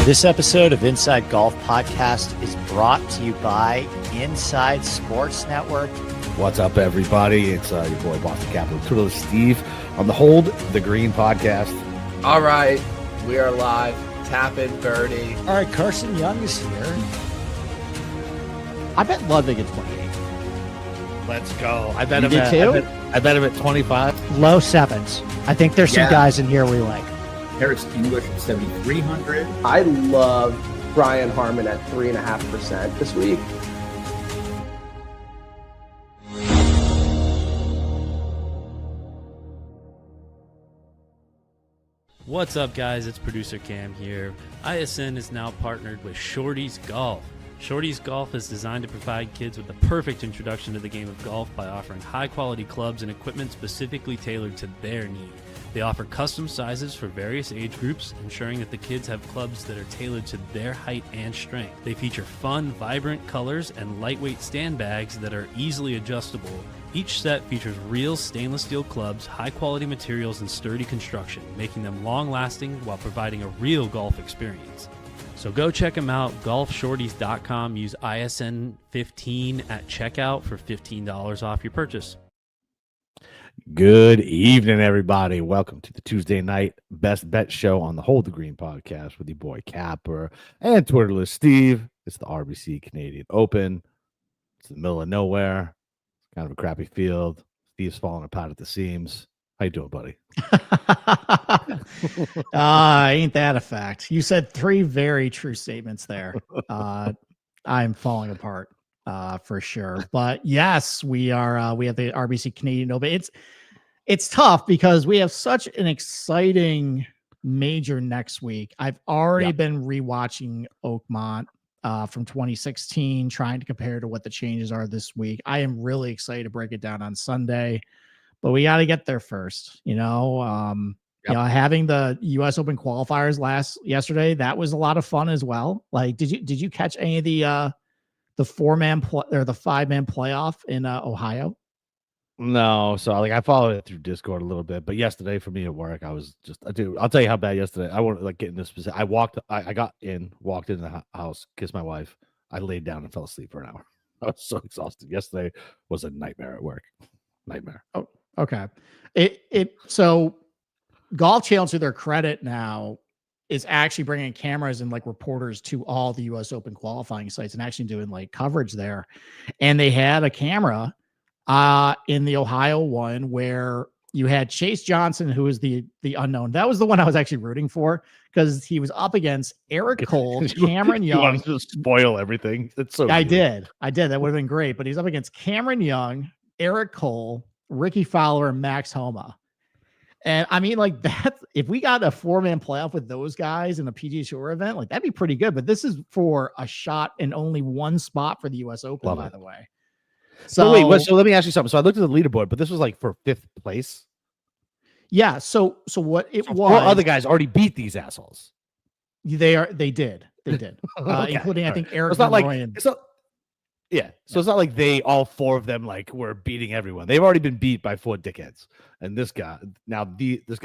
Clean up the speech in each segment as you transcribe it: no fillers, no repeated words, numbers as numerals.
This episode of Inside Golf Podcast is brought to you by Inside Sports Network. What's up, everybody? It's your boy, Boston Capital Twitter, Steve, on the Hold the Green podcast. All right, we are live. Tap in, birdie. All right, Carson Young is here. I bet Ludwig at 28. Let's go. I bet You him did at, too? I bet him at 25. Low sevens. I think there's some guys in here we like. Harris English at 7,300. I love Brian Harmon at 3.5% this week. What's up, guys? It's producer Cam here. ISN is now partnered with Shorty's Golf. Shorty's Golf is designed to provide kids with the perfect introduction to the game of golf by offering high-quality clubs and equipment specifically tailored to their need. They offer custom sizes for various age groups, ensuring that the kids have clubs that are tailored to their height and strength. They feature fun, vibrant colors and lightweight stand bags that are easily adjustable. Each set features real stainless steel clubs, high-quality materials, and sturdy construction, making them long-lasting while providing a real golf experience. So go check them out, golfshorties.com. Use ISN15 at checkout for $15 off your purchase. Good evening, everybody. Welcome to the Tuesday night Best Bet Show on the Hold the Green podcast with your boy Capper and Twitterless Steve. It's the RBC Canadian Open. It's the middle of nowhere. It's kind of a crappy field. Steve's falling apart at the seams. How you doing, buddy? Ain't that a fact? You said three very true statements there. I'm falling apart for sure. But yes, we are. We have the RBC Canadian Open. It's tough because we have such an exciting major next week. I've already been rewatching Oakmont from 2016, trying to compare to what the changes are this week. I am really excited to break it down on Sunday, but we got to get there first. You know, having the U.S. Open qualifiers yesterday, that was a lot of fun as well. Like, did you catch any of the 4-man or the 5-man playoff in Ohio? No, so I followed it through Discord a little bit, but yesterday for me at work, I was just I'll tell you how bad yesterday. I won't get into specific. I got walked into the house, kissed my wife. I laid down and fell asleep for an hour. I was so exhausted. Yesterday was a nightmare at work. Nightmare. Oh, okay. So Golf Channel, to their credit now, is actually bringing cameras and like reporters to all the U.S. Open qualifying sites and actually doing like coverage there. And they had a camera in the Ohio one where you had Chase Johnson, who is the unknown. That was the one I was actually rooting for because he was up against Eric Cole, Cameron Young. You wanted to spoil everything. That's so I did. That would have been great. But he's up against Cameron Young, Eric Cole, Ricky Fowler, and Max Homa. And I mean, like that, if we got a 4-man playoff with those guys in a PGA Tour event, like that'd be pretty good. But this is for a shot and only one spot for the U.S. Open, by the way. So so let me ask you something. So I looked at the leaderboard, but this was like for 5th place. Yeah. So what it was? 4 other guys already beat these assholes. They did, okay. Including I think Eric. It's not like So it's not like all 4 of them like were beating everyone. They've already been beat by 4 dickheads. And this guy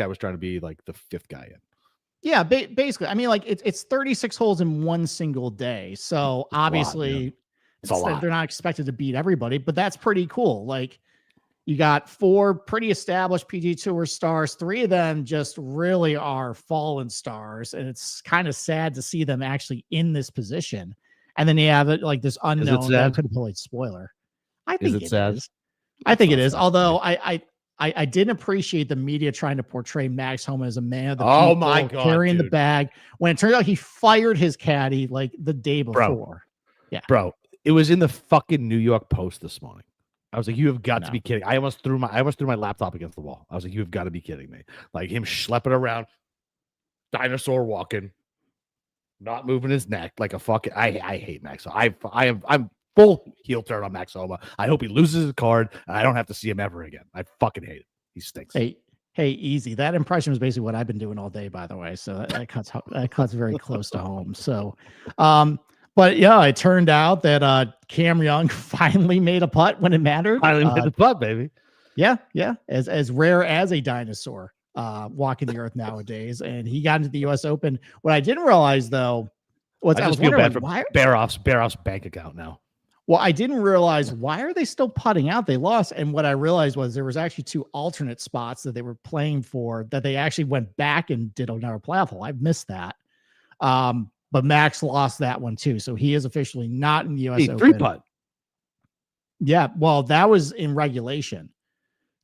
was trying to be like the 5th guy in. Yeah, basically. I mean, like it's 36 holes in one single day. So obviously it's a lot. They're not expected to beat everybody, but that's pretty cool. Like you got 4 pretty established PGA Tour stars. 3 of them just really are fallen stars. And it's kind of sad to see them actually in this position. And then you have like this unknown that could have played spoiler. I think it is. I think it is. Although I didn't appreciate the media trying to portray Max Homa as a man of the people, my God, carrying the bag when it turned out he fired his caddy like the day before. Bro, it was in the fucking New York Post this morning. I was like, you have got to be kidding. I almost threw my laptop against the wall. I was like, you have got to be kidding me. Like him schlepping around, dinosaur walking, not moving his neck like a fucking. I hate Max. I'm full heel turn on Max Homa. I hope he loses his card and I don't have to see him ever again. I fucking hate it. He stinks. Hey, easy. That impression was basically what I've been doing all day, by the way. So that cuts very close to home. So, but yeah, it turned out that Cam Young finally made a putt when it mattered. Finally made the putt, baby. Yeah. As rare as a dinosaur. walking the earth nowadays, and he got into the U.S. Open. What I didn't realize though was I was just feel bad for why. Baroff's bank account now. Well, I didn't realize why are they still putting out? They lost, and what I realized was there was actually 2 alternate spots that they were playing for that they actually went back and did another playoff hole. I missed that. But Max lost that one too, so he is officially not in the U.S. Open. 3-putt. Yeah, well, that was in regulation,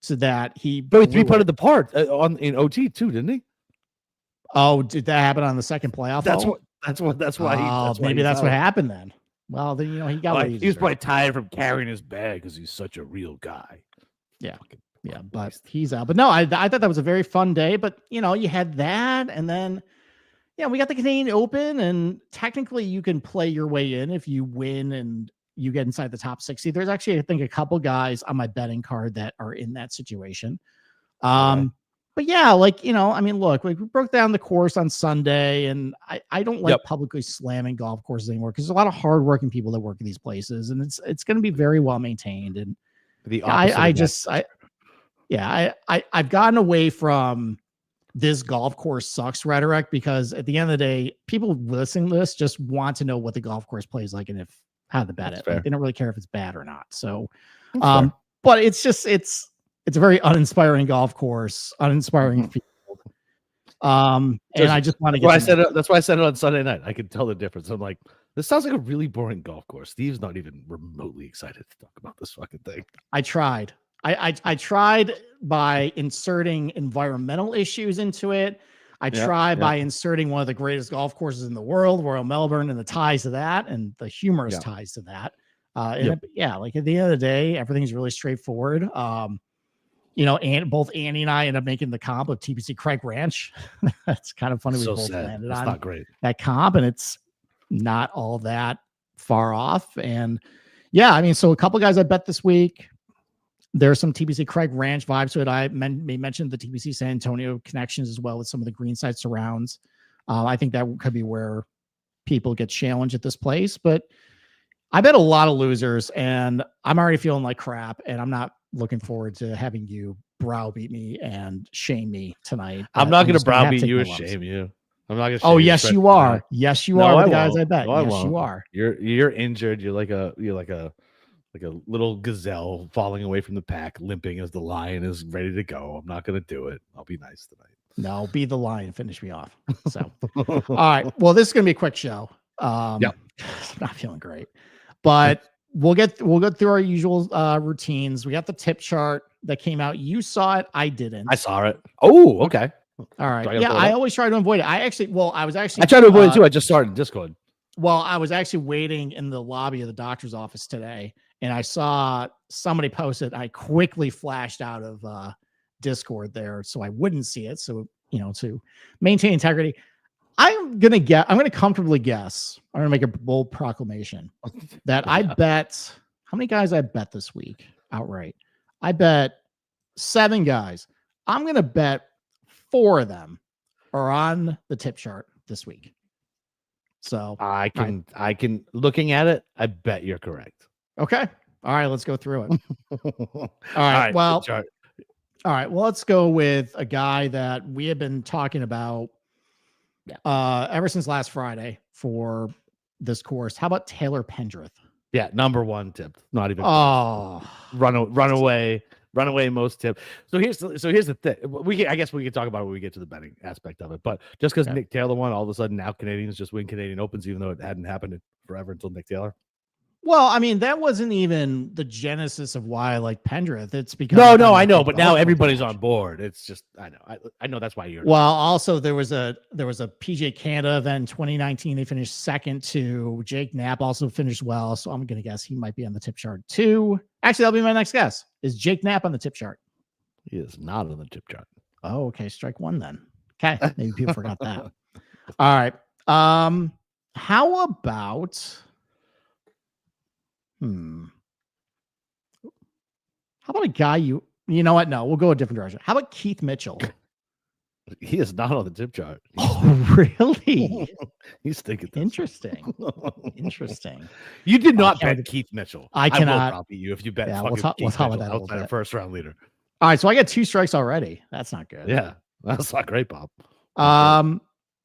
so that he. But he 3-putted the part in OT too, didn't he? Oh, did that happen on the second playoff? That's hole? That's why. Maybe that's what happened then. Well, then he got. Like, he was probably tired from carrying his bag because he's such a real guy. Yeah, yeah, but he's out. But no, I thought that was a very fun day. But you had that, and then we got the Canadian Open, and technically you can play your way in if you win and you get inside the top 60. There's actually, I think, a couple guys on my betting card that are in that situation. But yeah, look, we broke down the course on Sunday, and I don't like publicly slamming golf courses anymore because there's a lot of hardworking people that work in these places, and it's going to be very well maintained. And I've gotten away from this golf course sucks rhetoric because at the end of the day, people listening to this just want to know what the golf course plays like and how to bet it. Like, they don't really care if it's bad or not. So, but it's a very uninspiring golf course, uninspiring field. And I just want to get. That's why I said it on Sunday night. I could tell the difference. I'm like, this sounds like a really boring golf course. Steve's not even remotely excited to talk about this fucking thing. I tried. I tried by inserting environmental issues into it. I tried by inserting one of the greatest golf courses in the world, Royal Melbourne, and the ties to that, and the humorous ties to that. Like at the end of the day, everything's really straightforward. And both Annie and I end up making the comp of TPC Craig Ranch. That's kind of funny. We both landed on not great. That comp, and it's not all that far off. And so a couple guys I bet this week. There's some TPC Craig Ranch vibes to it. I may mention the TPC San Antonio connections as well with some of the greenside surrounds. I think that could be where people get challenged at this place. But I bet a lot of losers, and I'm already feeling like crap, and I'm not looking forward to having you browbeat me and shame me tonight. I'm not going to browbeat you or shame you. I'm not going to. Oh, yes, you are. Yes, you are. With the guys I bet. No, yes, you are. You're injured. You're like a little gazelle falling away from the pack, limping as the lion is ready to go. I'm not going to do it. I'll be nice tonight. No, be the lion. Finish me off. So, all right. Well, this is going to be a quick show. I'm not feeling great, but we'll get through our usual routines. We got the tip chart that came out. You saw it. I didn't. I saw it. Oh, okay. All right. I always try to avoid it. I tried to avoid it too. I just started Discord. Well, I was actually waiting in the lobby of the doctor's office today, and I saw somebody post it. I quickly flashed out of Discord there so I wouldn't see it. So, to maintain integrity, I'm going to comfortably guess. I'm going to make a bold proclamation that I bet how many guys I bet this week outright. I bet 7 guys. I'm going to bet 4 of them are on the tip chart this week. So I can looking at it, I bet you're correct. Okay. All right, let's go through it. All right. Well, let's go with a guy that we have been talking about ever since last Friday for this course. How about Taylor Pendrith? Yeah, number 1 tip. Not even runaway most tip. So here's the thing. I guess we can talk about it when we get to the betting aspect of it. But just because Nick Taylor won, all of a sudden now Canadians just win Canadian Opens, even though it hadn't happened in forever until Nick Taylor. Well, I mean, that wasn't even the genesis of why I like Pendrith. It's because no, I know, but now everybody's on board. It's just I know that's why you're. Well, also there was a PGA Canada event in 2019. They finished second too. Jake Knapp also finished well, so I'm gonna guess he might be on the tip chart too. Actually, that'll be my next guess. Is Jake Knapp on the tip chart? He is not on the tip chart. Oh, okay, strike 1 then. Okay, maybe people forgot that. All right. How about? How about a guy you know what? No, we'll go a different direction. How about Keith Mitchell? He is not on the tip chart. Oh, really? He's thinking this. Interesting. You did not bet Keith Mitchell. I cannot. I'll beat you if you bet. Yeah, we'll talk about that outside a first round leader. All right, so I got 2 strikes already. That's not good. Yeah. That's not great, Bob. All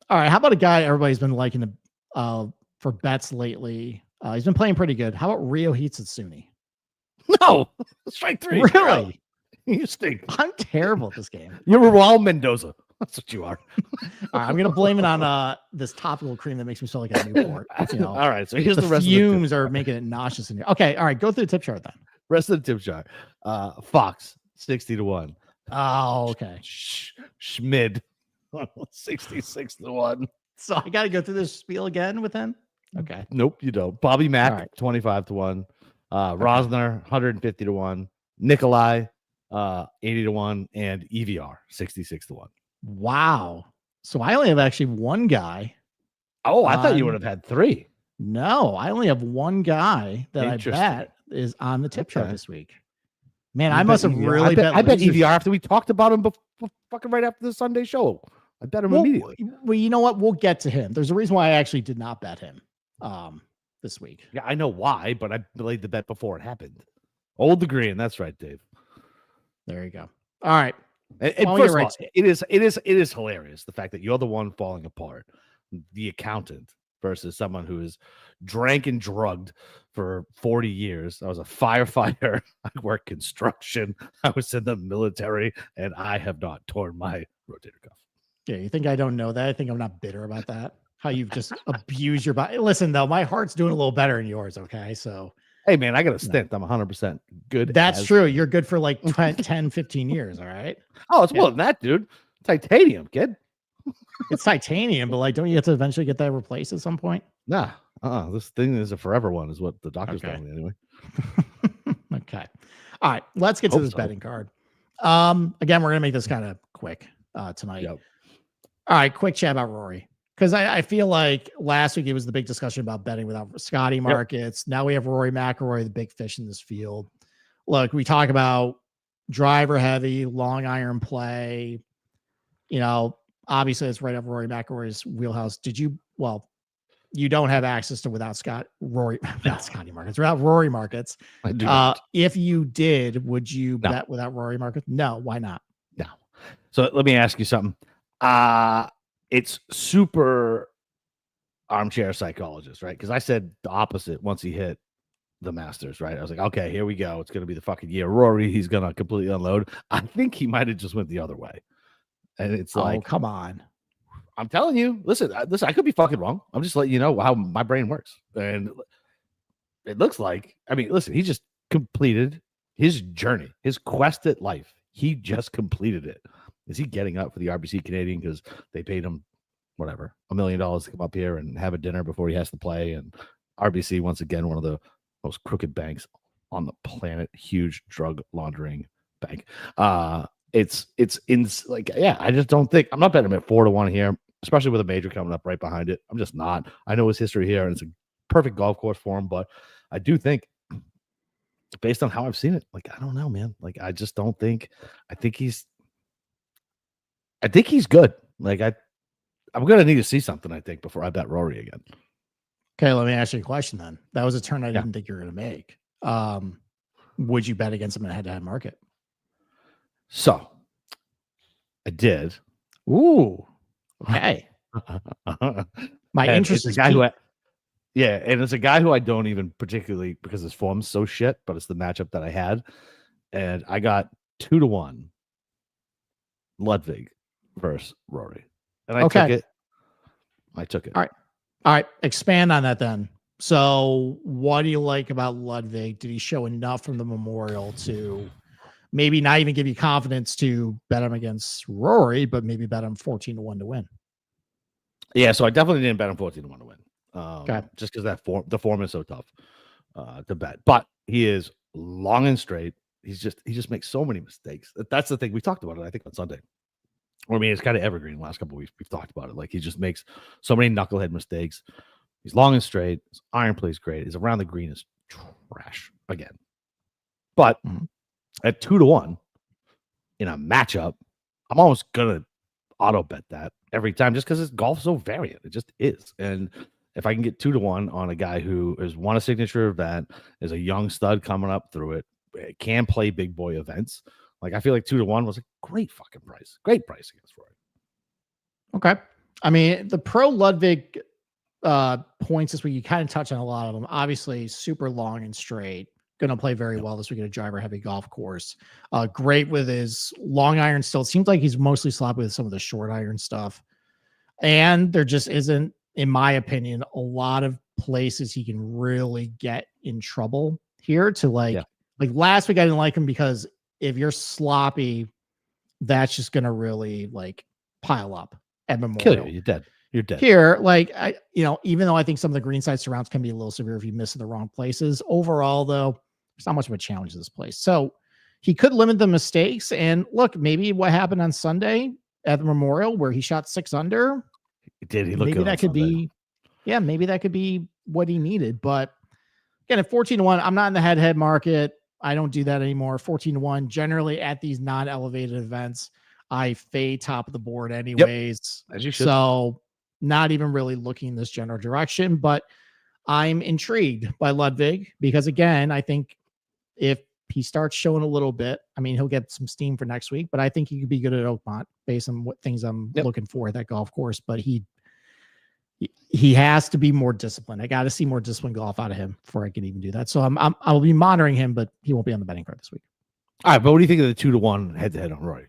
right. How about a guy everybody's been liking for bets lately? He's been playing pretty good. How about Rio Hitsutsune? No, strike 3. Really? You stink. I'm terrible at this game. You're Raul Mendoza. That's what you are. All right, I'm gonna blame it on this topical cream that makes me feel like a Newport. You know, all right. So here's the rest fumes of the are making it nauseous in here. Okay, all right, go through the tip chart then. rest of the tip jar. Fox 60-1. Oh, okay. Schmid 66-1. So I got to go through this spiel again with him. Okay. Nope, you don't. Bobby Mack All right. 25-1. Rosner 150-1. Nikolai 80-1, and EVR 66-1. Wow. So I only have actually one guy. Oh, I thought you would have had 3. No, I only have one guy that I Interesting. bet is on the tip chart Okay. this week. Man, You I must have EVR. really bet. I bet losers. EVR after we talked about him fucking right after the Sunday show. I bet him immediately. Well, you know what? We'll get to him. There's a reason why I actually did not bet him this week. Yeah, I know why, but I laid the bet before it happened. Old degree, and that's right, Dave. There you go. All right. And Well, first you're of right. all, it is hilarious the fact that you're the one falling apart, the accountant, versus someone who is drank and drugged for 40 years. I was a firefighter. I worked construction. I was in the military, and I have not torn my rotator cuff. Yeah, you think I don't know that? I think I'm not bitter about that. How you've just abused your body. Listen, though, my heart's doing a little better than yours. Okay, so Hey, man, I got a stint. I'm 100% good. that's true. You're good for like 10, 15 years. All right. Oh, it's more than that, dude. Titanium, kid. It's titanium, but like, don't you have to eventually get that replaced at some point? Nah, this thing is a forever one, is what the doctor's Okay. telling me anyway. Okay. All right. Let's get to Hope this so. betting card. Again, we're gonna make this kind of quick tonight. Yep. All right, quick chat about Rory. Because I feel like last week it was the big discussion about betting without Scotty markets. Now we have Rory McIlroy, the big fish in this field. Look, we talk about driver heavy, long iron play. You know, obviously it's right up Rory McIlroy's wheelhouse. You don't have access to without Scotty markets, without Rory markets. I do. not. If you did, would you No. bet without Rory markets? No, why not? No. So let me ask you something. It's super armchair psychologist, right? Because I said the opposite once he hit the Masters, right? I was like, okay, here we go. It's going to be the fucking year. Rory, he's going to completely unload. I think he might have just went the other way. And it's like, Come on. I'm telling you, listen, I could be fucking wrong. I'm just letting you know how my brain works. And it looks like, I mean, listen, he just completed his journey, his quest at life. He just completed it. Is he getting up for the RBC Canadian because they paid him, whatever, $1 million to come up here and have a dinner before he has to play? And RBC, once again, one of the most crooked banks on the planet, huge drug laundering bank. It's like, yeah, I just don't think, I'm not betting him at 4-1 here, especially with a major coming up right behind it. I'm just not. I know his history here, and it's a perfect golf course for him, but I do think, based on how I've seen it, like, I don't know, man. Like, I just don't think, I think he's good. Like, I'm gonna need to see something, I think, before I bet Rory again. Okay, let me ask you a question then. That was a turn I Yeah. didn't think you were going to make. Would you bet against him in a head-to-head market? So I did. Ooh, okay. My And interest it's is a guy who piqued. and it's a guy who I don't even particularly, because his form's so shit, but it's the matchup that I had. And I got 2-1 Ludwig versus Rory. And I took it. I took it. All right, expand on that then. So, what do you like about Ludwig? Did he show enough from the Memorial to maybe not even give you confidence to bet him against Rory, but maybe bet him 14-1 to win? Yeah, so I definitely didn't bet him 14-1 to win. Okay. Just because the form is so tough to bet. But he is long and straight. He just makes so many mistakes. That's the thing. We talked about it, I think, on Sunday. I mean, it's kind of evergreen the last couple of weeks. We've talked about it. Like, he just makes so many knucklehead mistakes. He's long and straight. His iron play is great. His around the green is trash again. But at 2-1 in a matchup, I'm almost gonna auto bet that every time, just because his golf's so variant. It just is. And if I can get 2-1 on a guy who has won a signature event, is a young stud coming up through it, can play big boy events, Like I feel like 2-1 was a great fucking price. Great price against Rory. Okay. I mean, the pro Ludwig points this week, you kind of touch on a lot of them. Obviously, super long and straight. Going to play very well this week at a driver heavy golf course. Great with his long iron still. It seems like he's mostly sloppy with some of the short iron stuff. And there just isn't, in my opinion, a lot of places he can really get in trouble here to like last week I didn't like him because if you're sloppy, that's just going to really like pile up at Memorial. Kill you. You're dead. You're dead. Here, like even though I think some of the greenside surrounds can be a little severe if you miss in the wrong places, overall though, there's not much of a challenge in this place. So he could limit the mistakes. And look, maybe what happened on Sunday at the Memorial where he shot 6 under. He did. He looked maybe good that could Sunday. be, maybe that could be what he needed. But again, at 14-1, I'm not in the head market. I don't do that anymore. 14-1, generally at these non-elevated events, I fade top of the board anyways. As you should. So not even really looking in this general direction, but I'm intrigued by Ludwig because again, I think if he starts showing a little bit, I mean, he'll get some steam for next week, but I think he could be good at Oakmont based on what things I'm looking for at that golf course. But he has to be more disciplined. I got to see more disciplined golf out of him before I can even do that. So I'll be monitoring him, but he won't be on the betting card this week. All right, but what do you think of the 2-1 head-to-head on Rory?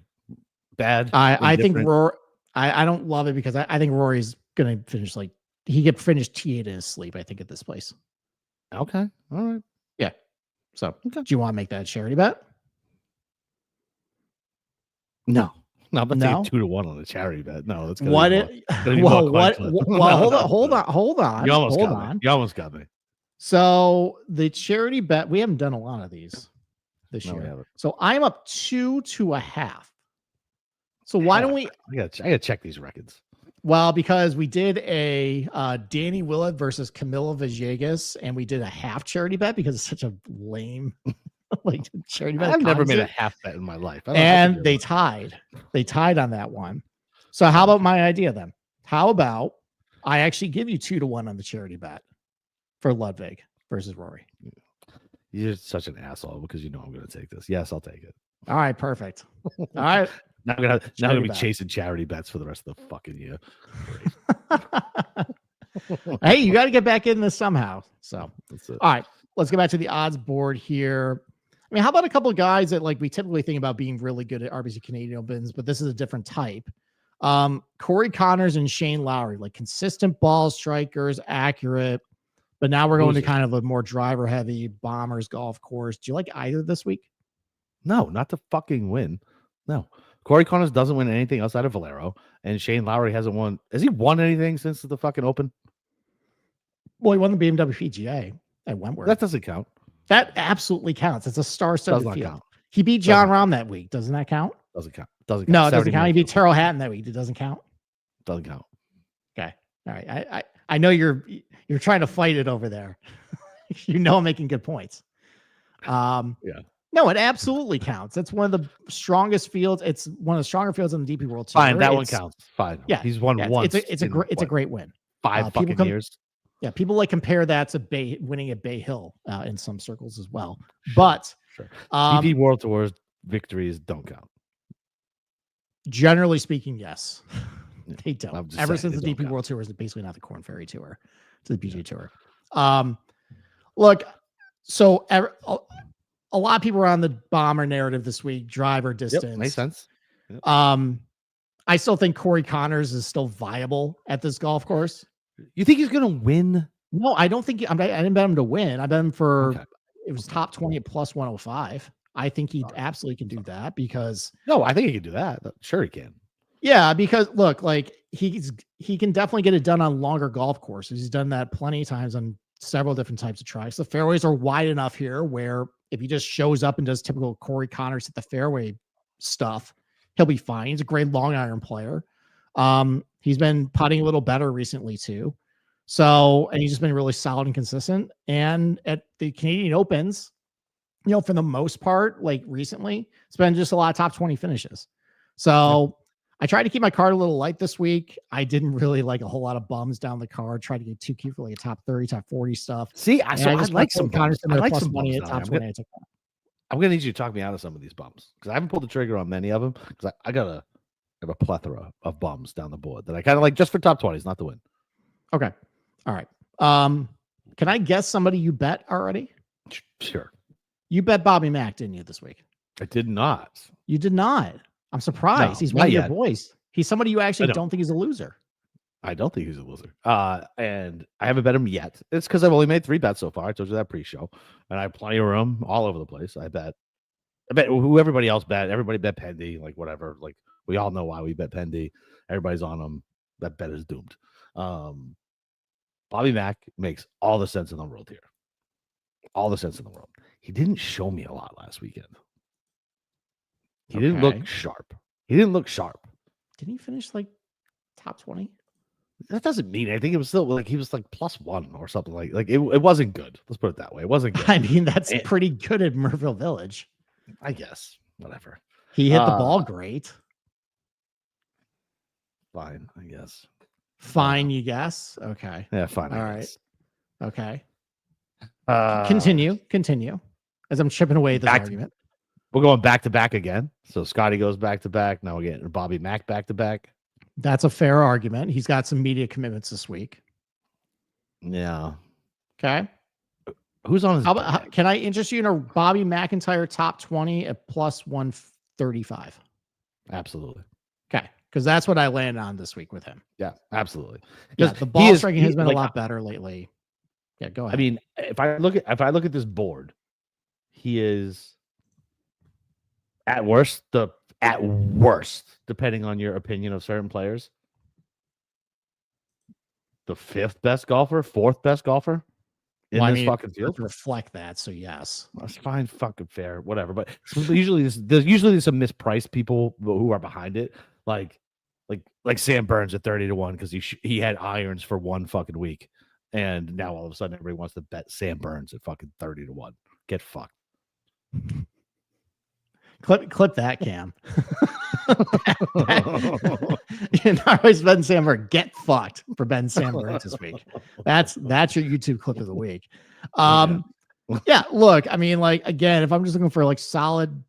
Bad? I think Rory. I don't love it because I think Rory's going to finish like he could finish T8 in his sleep. I think at this place. Okay, all right. Yeah. So do you want to make that a charity bet? No, I'm not No? taking 2-1 on a charity bet. No, that's What? Hold on. You almost hold got on. me. You almost got me. So the charity bet, we haven't done a lot of these this No, we year. haven't. So I'm up 2.5. So why don't we? I gotta check these records. Well, because we did a Danny Willett versus Camilo Villegas, and we did a half charity bet because it's such a lame like charity bet. I've never made a half bet in my life. And they tied. They tied on that one. So how about my idea then? How about I actually give you 2-1 on the charity bet for Ludwig versus Rory? You're such an asshole because you know I'm going to take this. Yes, I'll take it. All right, perfect. All right. Now I'm gonna be bet. chasing charity bets for the rest of the fucking year. Hey, you got to get back in this somehow. So, That's it. all right, let's get back to the odds board here. I mean, how about a couple of guys that like we typically think about being really good at RBC Canadian Opens, but this is a different type. Corey Connors and Shane Lowry, like consistent ball strikers, accurate. But now we're going to kind of a more driver heavy Bombers golf course. Do you like either this week? No, not to fucking win. No. Corey Connors doesn't win anything outside of Valero, and Shane Lowry hasn't won. Has he won anything since the fucking Open? Well, he won the BMW PGA at Wentworth. That doesn't count. That absolutely counts. It's a star-studded Does not field. count. He beat John Rahm that week. Doesn't that count? Doesn't count. Doesn't count. No, it doesn't count. He 70 beat Terrell Hatton that week. It doesn't count. Doesn't count. Okay. All right. I know you're trying to fight it over there. You know I'm making good points. Yeah. No, it absolutely counts. It's one of the strongest fields. It's one of the stronger fields in the DP World Tour. Fine, that one counts. Fine. Yeah, He's won once. It's a great win. 5 fucking years. Yeah, people like compare that to winning at Bay Hill in some circles as well. But Sure. DP World Tours victories don't count. Generally speaking, yes. They don't. I'm just Ever saying, since they the don't DP count. World Tour is basically not the Corn Ferry Tour, to the PGA Tour. Look, so a lot of people are on the bomber narrative this week, driver distance. Yep, makes sense. Yep. I still think Corey Connors is still viable at this golf course. You think he's gonna win? No, I don't think I didn't bet him to win. I bet him for it was Okay. top 20 at plus 105. I think he absolutely can do that because No, I think he can do that. Sure, he can. yeah, because look, like he can definitely get it done on longer golf courses. He's done that plenty of times on several different types of tracks. The fairways are wide enough here where if he just shows up and does typical Corey Connors at the fairway stuff, he'll be fine. He's a great long iron player. He's been putting a little better recently too. So, and he's just been really solid and consistent. And at the Canadian Opens, you know, for the most part, like recently, it's been just a lot of top 20 finishes. So I tried to keep my card a little light this week. I didn't really like a whole lot of bums down the card. Tried to get too cute for like a top 30, top 40 stuff. See, I like some Connors bums. I like some money bums at down top there. 20. I took that. I'm gonna need you to talk me out of some of these bums because I haven't pulled the trigger on many of them because I have a plethora of bums down the board that I kind of like just for top 20s, not to win. Okay. All right. Can I guess somebody you bet already? Sure. You bet Bobby Mack, didn't you, this week? I did not. You did not. I'm surprised. No, He's not one of your yet. boys. He's somebody you actually don't think he's a loser. I don't think he's a loser. And I haven't bet him yet. It's because I've only made 3 bets so far. I told you that pre-show, and I have plenty of room all over the place. I bet who everybody else bet. Everybody bet Pendy, like whatever. Like we all know why we bet Pendy. Everybody's on him. That bet is doomed. Bobby Mack makes all the sense in the world here. All the sense in the world. He didn't show me a lot last weekend. He didn't look sharp. Didn't he finish like top 20? That doesn't mean anything. It was still like he was like +1 or something like it wasn't good. Let's put it that way. It wasn't good. I mean, that's pretty good at Murrayville Village. I guess. Whatever. He hit the ball great. Fine, I guess. Fine, you guess? Okay. Yeah, fine. All right. Okay. Continue. As I'm chipping away at this argument. We're going back to back again. So Scotty goes back to back. Now we're getting Bobby Mack back to back. That's a fair argument. He's got some media commitments this week. Yeah. Okay. Who's on his can I interest you in a Bobby McIntyre top 20 at +135? Absolutely. Okay. Because that's what I landed on this week with him. Yeah, absolutely. Yeah, the ball striking has been a lot better lately. Yeah, go ahead. I mean, if I look at this board, he is at worst, depending on your opinion of certain players, the 5th best golfer, 4th best golfer in this fucking field. Reflect that, so yes, that's fine, fucking fair, whatever. But usually there's some mispriced people who are behind it, like Sam Burns at 30-1 because he had irons for 1 fucking week, and now all of a sudden everybody wants to bet Sam Burns at fucking 30-1. Get fucked. Clip that, Cam. And I always Ben Sandberg get fucked for Ben Sandberg this week. That's your YouTube clip of the week. Yeah, look, I mean, like again, if I'm just looking for like solid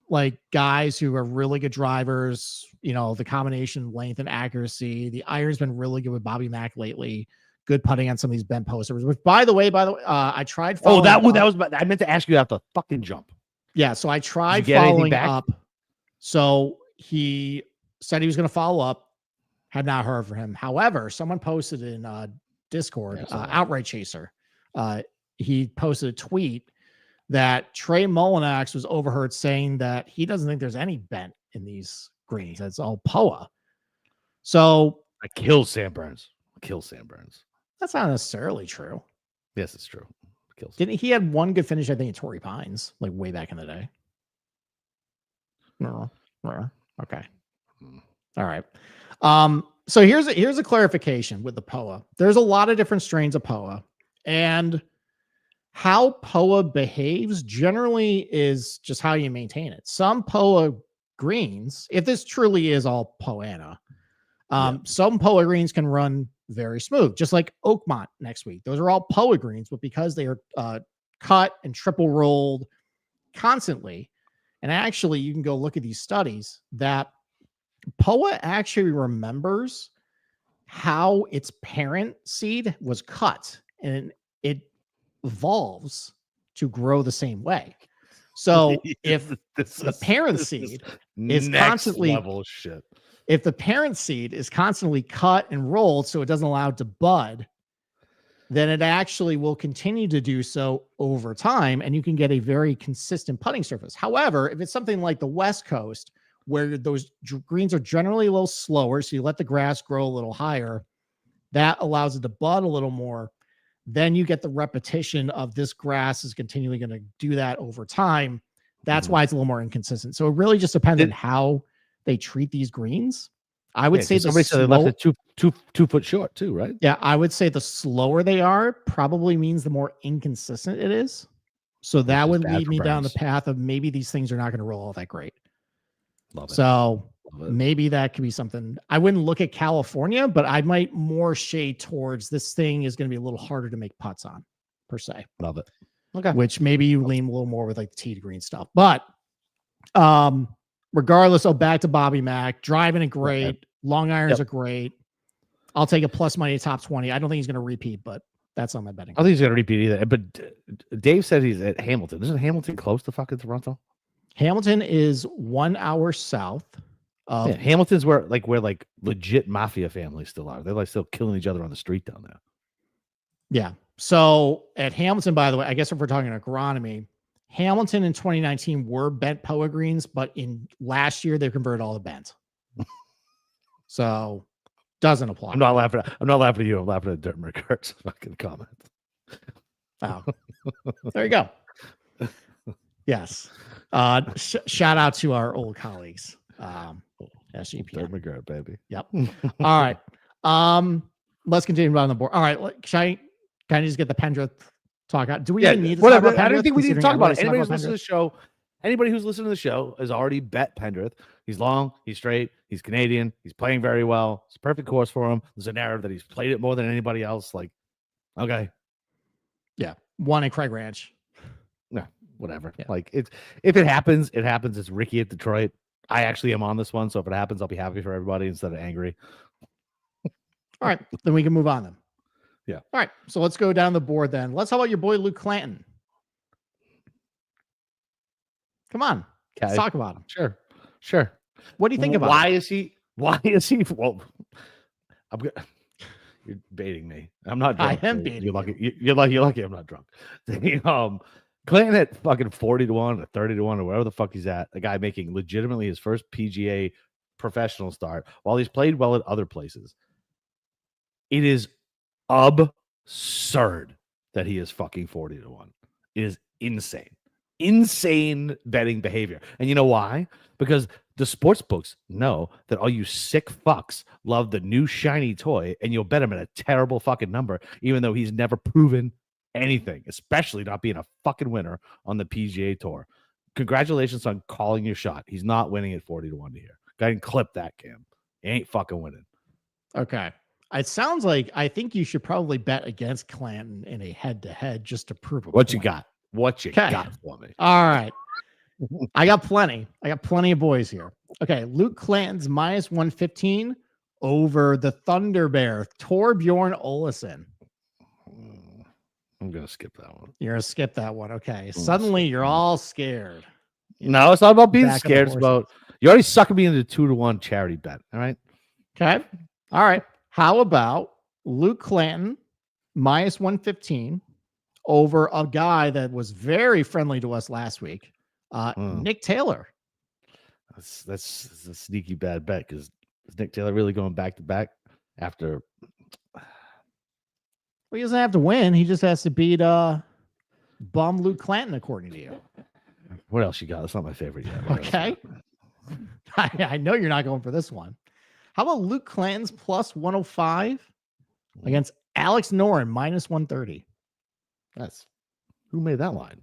like guys who are really good drivers, you know, the combination of length and accuracy, the iron's been really good with Bobby Mack lately. Good putting on some of these bent posters, which by the way, I tried. That was I meant to ask you about the fucking jump. Yeah, so I tried following up. So he said he was going to follow up. Had not heard from him. However, someone posted in Discord, Outright Chaser. He posted a tweet that Trey Mullinax was overheard saying that he doesn't think there's any bent in these greens. That's all POA. So I kill Sam Burns. That's not necessarily true. Yes, it's true. Didn't he had one good finish, I think, at Torrey Pines, like way back in the day? No. Okay. All right. So here's a clarification with the POA. There's a lot of different strains of POA, and how POA behaves generally is just how you maintain it. Some POA greens, if this truly is all Poana, some POA greens can run very smooth, just like Oakmont next week. Those are all POA greens, but because they are cut and triple rolled constantly, and actually you can go look at these studies that POA actually remembers how its parent seed was cut, and it evolves to grow the same way. So if the parent seed is constantly level shit. If the parent seed is constantly cut and rolled so it doesn't allow it to bud, then it actually will continue to do so over time, and you can get a very consistent putting surface. However, if it's something like the West Coast, where those greens are generally a little slower, so you let the grass grow a little higher, that allows it to bud a little more. Then you get the repetition of this grass is continually going to do that over time. That's why it's a little more inconsistent. So it really just depends on how they treat these greens. I would say somebody said they left it two foot short too, right? Yeah, I would say the slower they are probably means the more inconsistent it is. So that would lead me down the path of maybe these things are not going to roll all that great. Love it. So maybe that could be something. I wouldn't look at California, but I might more shade towards this thing is going to be a little harder to make putts on, per se. Love it. Okay. which maybe you lean a little more with like the tee to green stuff. But regardless, back to Bobby Mack. Driving it great. Long irons are great. I'll take a plus money top 20. I don't think he's going to repeat, but that's on my betting. I don't think he's going to repeat either. But Dave said he's at Hamilton. Isn't Hamilton close to fucking Toronto? Hamilton is 1 hour south of Hamilton's where legit mafia families still are. They're like still killing each other on the street down there. Yeah. So at Hamilton, by the way, I guess if we're talking agronomy, Hamilton in 2019 were bent Poa greens, but in last year they converted all the bent. So doesn't apply. I'm not laughing at you. I'm laughing at Dirt McGurk's fucking comment. Oh, there you go. Yes. Shout out to our old colleagues. SGPN. Dirt McGurk, baby. Yep. All right. Let's continue on the board. All right. Can I just get the Pendrith talk out? Do we even need to talk about Pendrith? I don't think we need to talk about it. Anybody who's listening to the show has already bet Pendrith. He's long, he's straight, he's Canadian, he's playing very well. It's a perfect course for him. There's a narrative that he's played it more than anybody else. Like, okay. Yeah. One in Craig Ranch. No, whatever. Yeah. Like if it happens, it happens. It's Ricky at Detroit. I actually am on this one, so if it happens, I'll be happy for everybody instead of angry. All right, then we can move on then. Yeah. All right, so let's go down the board then. Let's talk about your boy Luke Clanton. Come on, let's talk about him. Sure. What do you think about why him? is he? Well, you're baiting me. I'm not drunk. I am baiting you're lucky. You're lucky. I'm not drunk. Clinton at fucking 40-1 or 30-1 or whatever the fuck he's at. A guy making legitimately his first PGA professional start while he's played well at other places. It is absurd that he is fucking 40-1. It is insane betting behavior. And you know why? Because the sports books know that all you sick fucks love the new shiny toy, and you'll bet him at a terrible fucking number, even though he's never proven anything, especially not being a fucking winner on the PGA Tour. Congratulations on calling your shot. He's not winning at 40-1 here. Go ahead and clip that, Cam. He ain't fucking winning. Okay. It sounds like I think you should probably bet against Clanton in a head-to-head just to prove a What you point. got? What you got for me? All right. I got plenty of boys here. Okay. Luke Clanton's minus 115 over the Thunder Bear, Torbjorn Olesen. I'm going to skip that one. You're going to skip that one. Okay. Suddenly you're all scared. No, it's not about being Back of the scared. It's horses. about you already sucking me into 2-1 charity bet. All right. Okay. All right. How about Luke Clanton minus 115 over a guy that was very friendly to us last week, Nick Taylor. That's a sneaky bad bet because is Nick Taylor really going back to back after? Well, he doesn't have to win. He just has to beat bum Luke Clanton, according to you. What else you got? That's not my favorite yet. What else you Okay. I know you're not going for this one. How about Luke Clanton's plus 105 against Alex Noran minus 130? That's who made that line?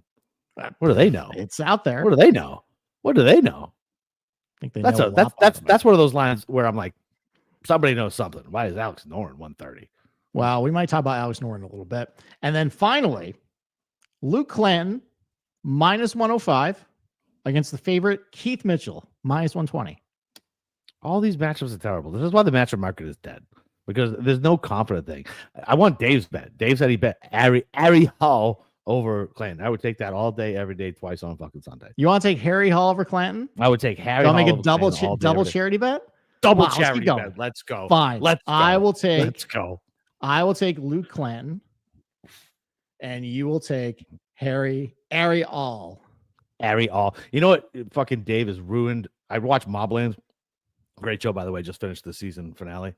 What do they know? It's out there. What do they know? What do they know? I think they That's know a a that's lot that's about that's one of those lines where I'm like, somebody knows something. Why is Alex Noran 130? Well, we might talk about Alex Noran a little bit. And then finally, Luke Clanton minus 105 against the favorite Keith Mitchell minus 120. All these matchups are terrible. This is why the matchup market is dead because there's no confident thing. I want Dave's bet. Dave said he bet Ari Hall over Clanton. I would take that all day, every day, twice on fucking Sunday. You want to take Harry Hall over Clanton? I would take Harry. Don't Hall make a over double Clanton all day, double every day. charity bet. Double Wow, let's keep charity going. bet. Let's go. Fine. Let's go. I will take. Let's go. I will take Luke Clanton, and you will take Ari All. Ari All. You know what? Fucking Dave has ruined. I watched Mobland. Great show, by the way. Just finished the season finale.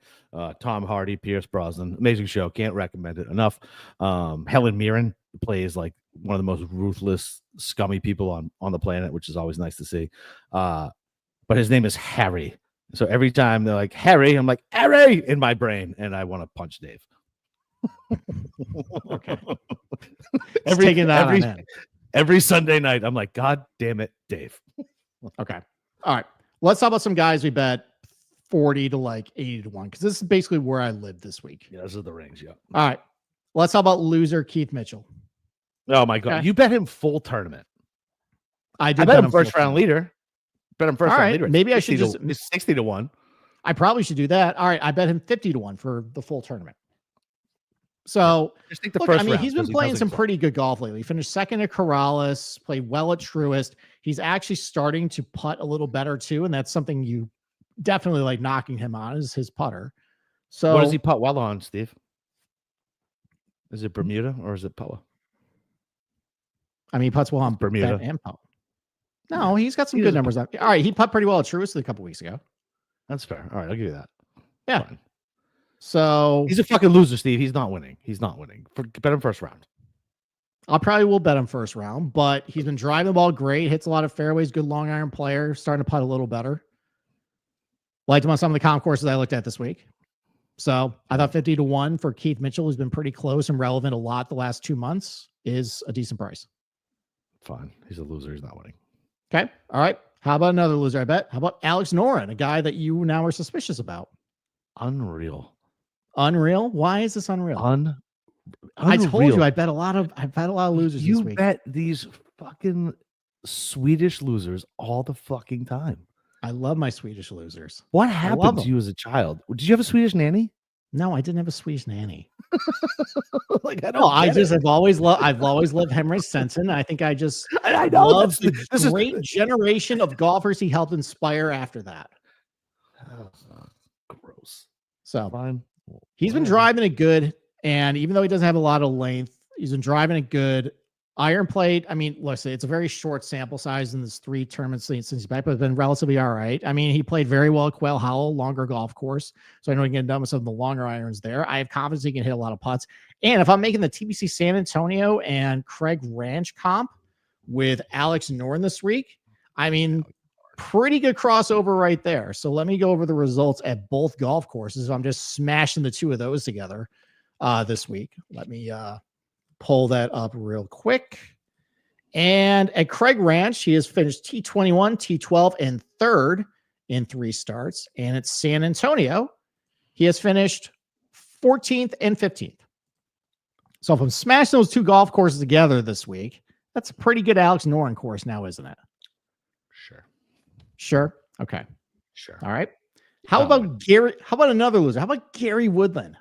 Tom Hardy, Pierce Brosnan. Amazing show. Can't recommend it enough. Helen Mirren plays like one of the most ruthless, scummy people on the planet, which is always nice to see. But his name is Harry. So every time they're like, Harry, I'm like, Harry in my brain. And I want to punch Dave. Okay. Taking that on in. Every Sunday night, I'm like, God damn it, Dave. Okay. All right. Let's talk about some guys we bet 40 to like 80 to 1 because this is basically where I live this week. Yeah, those are the range. Yeah. All right. Let's talk about loser Keith Mitchell. Oh my god, Okay. you bet him full tournament. I I did bet him full first round tournament. leader. Bet him first All round right, leader. maybe I should just. It's 60 to 1. I probably should do that. All right, I bet him 50 to 1 for the full tournament. So Just think the look, first I mean, round, he's been 'cause he playing doesn't some exist. pretty good golf lately. He finished second at Corrales, played well at Truist. He's actually starting to putt a little better too, and that's something you definitely like knocking him on is his putter. So What does he putt well on, Steve? Is it Bermuda or is it Poa? I mean, he putts well on Bermuda. Bermuda and Poe. No, he's got some He good doesn't numbers on. All right, he putt pretty well at Truist a couple weeks ago. That's fair. All right, I'll give you that. Yeah. Fine. So He's a fucking loser, Steve. He's not winning. He's not winning. Bet him first round. I probably will bet him first round, but he's been driving the ball great, hits a lot of fairways, good long iron player, starting to putt a little better. Liked him on some of the comp courses I looked at this week. So I thought 50 to 1 for Keith Mitchell, who's been pretty close and relevant a lot the last 2 months, is a decent price. Fine. He's a loser. He's not winning. Okay. All right. How about another loser, I bet? How about Alex Noran, a guy that you now are suspicious about? Unreal. Unreal? Why is this unreal? I told Unreal. you I bet a lot of losers You this week. bet these fucking Swedish losers all the fucking time. I love my Swedish losers. What love happened to them. you as a child? Did you have a Swedish nanny? No, I didn't have a Swedish nanny. Like I No, I get just it. I've always loved Henrik Stenson. I think I just I know love the this is great generation of golfers he helped inspire after that. gross. So Fine. he's been Whatever. driving it good, and even though he doesn't have a lot of length, he's been driving it good. Iron played. I mean, listen, it's a very short sample size in this 3 tournaments since he's back, but it's been relatively all right. I mean, he played very well at Quail Hollow, longer golf course, so I know he can get done with some of the longer irons there. I have confidence he can hit a lot of putts. And if I'm making the TBC San Antonio and Craig Ranch comp with Alex Noran this week, I mean, pretty good crossover right there. So let me go over the results at both golf courses. I'm just smashing the 2 of those together this week. Let me pull that up real quick. And at Craig Ranch, he has finished T21, T12, and 3rd in 3 starts. And at San Antonio, he has finished 14th and 15th. So if I'm smashing those 2 golf courses together this week, that's a pretty good Alex Noran course now, isn't it? Sure. Sure. Okay. Sure. All right. How about Gary? How about another loser? How about Gary Woodland?